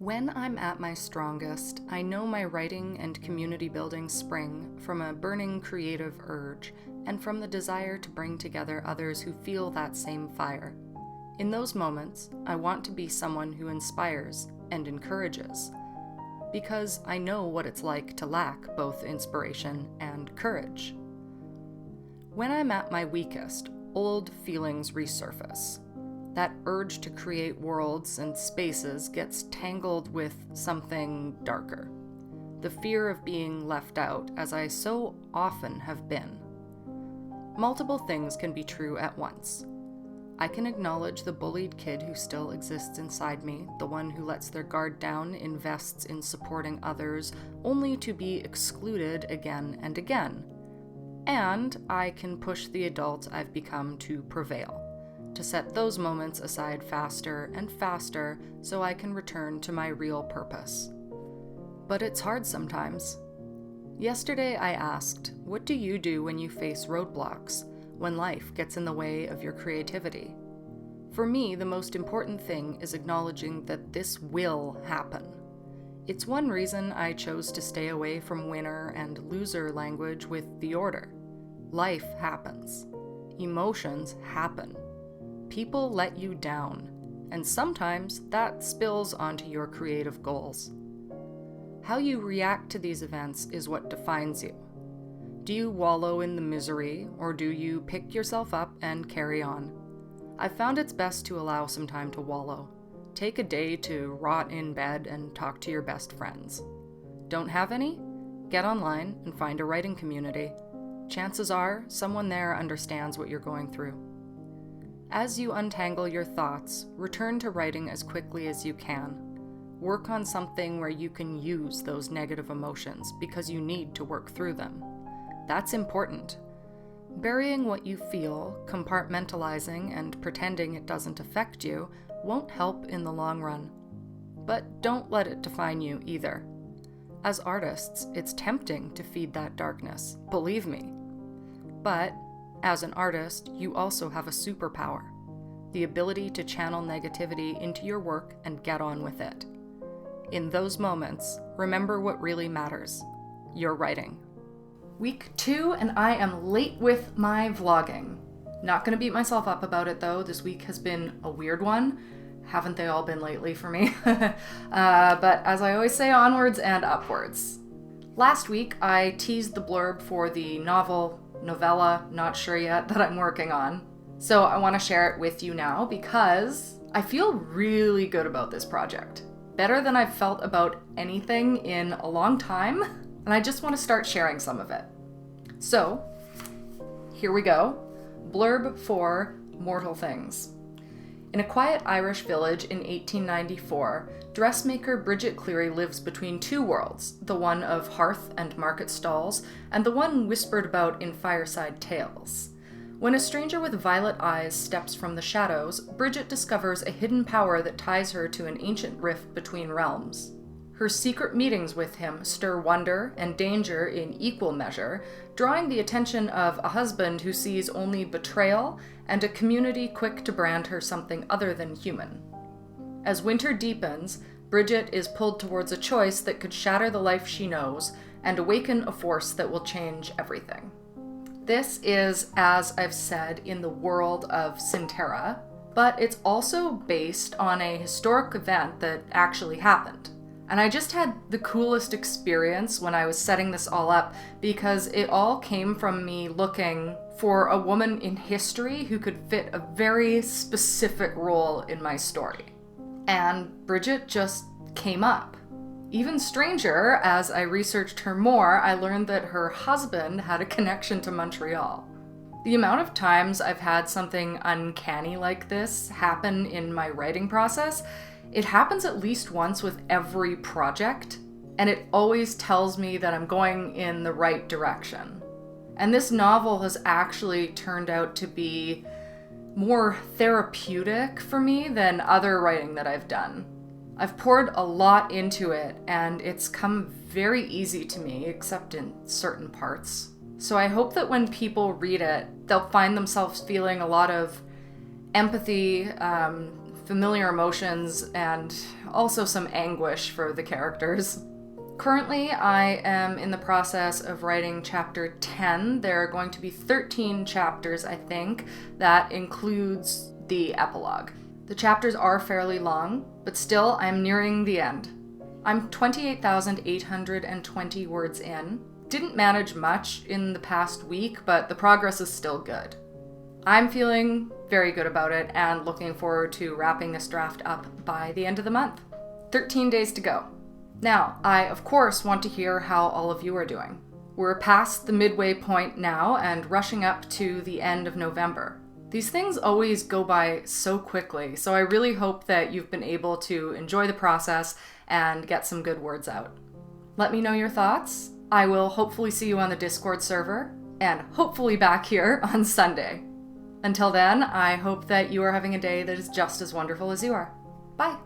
When I'm at my strongest, I know my writing and community building spring from a burning creative urge and from the desire to bring together others who feel that same fire. In those moments, I want to be someone who inspires and encourages, because I know what it's like to lack both inspiration and courage. When I'm at my weakest, old feelings resurface. That urge to create worlds and spaces gets tangled with something darker. The fear of being left out, as I so often have been. Multiple things can be true at once. I can acknowledge the bullied kid who still exists inside me, the one who lets their guard down, invests in supporting others, only to be excluded again and again. And I can push the adult I've become to prevail, to set those moments aside faster and faster so I can return to my real purpose. But it's hard sometimes. Yesterday I asked, what do you do when you face roadblocks, when life gets in the way of your creativity? For me, the most important thing is acknowledging that this will happen. It's one reason I chose to stay away from winner and loser language with the order. Life happens. Emotions happen. People let you down, and sometimes that spills onto your creative goals. How you react to these events is what defines you. Do you wallow in the misery, or do you pick yourself up and carry on? I've found it's best to allow some time to wallow. Take a day to rot in bed and talk to your best friends. Don't have any? Get online and find a writing community. Chances are, someone there understands what you're going through. As you untangle your thoughts, return to writing as quickly as you can. Work on something where you can use those negative emotions because you need to work through them. That's important. Burying what you feel, compartmentalizing, and pretending it doesn't affect you won't help in the long run. But don't let it define you either. As artists, it's tempting to feed that darkness, believe me. But as an artist, you also have a superpower, the ability to channel negativity into your work and get on with it. In those moments, remember what really matters: your writing. Week 2, and I am late with my vlogging. Not gonna beat myself up about it though. This week has been a weird one. Haven't they all been lately for me? But as I always say, onwards and upwards. Last week, I teased the blurb for the novella, not sure yet, that I'm working on. So I want to share it with you now because I feel really good about this project. Better than I've felt about anything in a long time, and I just want to start sharing some of it. So, here we go. Blurb for Mortal Things. In a quiet Irish village in 1894, dressmaker Bridget Cleary lives between two worlds, the one of hearth and market stalls, and the one whispered about in fireside tales. When a stranger with violet eyes steps from the shadows, Bridget discovers a hidden power that ties her to an ancient rift between realms. Her secret meetings with him stir wonder and danger in equal measure, drawing the attention of a husband who sees only betrayal and a community quick to brand her something other than human. As winter deepens, Bridget is pulled towards a choice that could shatter the life she knows and awaken a force that will change everything. This is, as I've said, in the world of Sinterra, but it's also based on a historic event that actually happened. And I just had the coolest experience when I was setting this all up because it all came from me looking for a woman in history who could fit a very specific role in my story. And Bridget just came up. Even stranger, as I researched her more, I learned that her husband had a connection to Montreal. The amount of times I've had something uncanny like this happen in my writing process, it happens at least once with every project, and it always tells me that I'm going in the right direction. And this novel has actually turned out to be more therapeutic for me than other writing that I've done. I've poured a lot into it, and it's come very easy to me, except in certain parts. So I hope that when people read it, they'll find themselves feeling a lot of empathy familiar emotions and also some anguish for the characters. Currently, I am in the process of writing chapter 10. There are going to be 13 chapters, I think. That includes the epilogue. The chapters are fairly long, but still, I'm nearing the end. I'm 28,820 words in. Didn't manage much in the past week, but the progress is still good. I'm feeling very good about it and looking forward to wrapping this draft up by the end of the month. 13 days to go. Now, I of course want to hear how all of you are doing. We're past the midway point now and rushing up to the end of November. These things always go by so quickly, so I really hope that you've been able to enjoy the process and get some good words out. Let me know your thoughts. I will hopefully see you on the Discord server, and hopefully back here on Sunday. Until then, I hope that you are having a day that is just as wonderful as you are. Bye!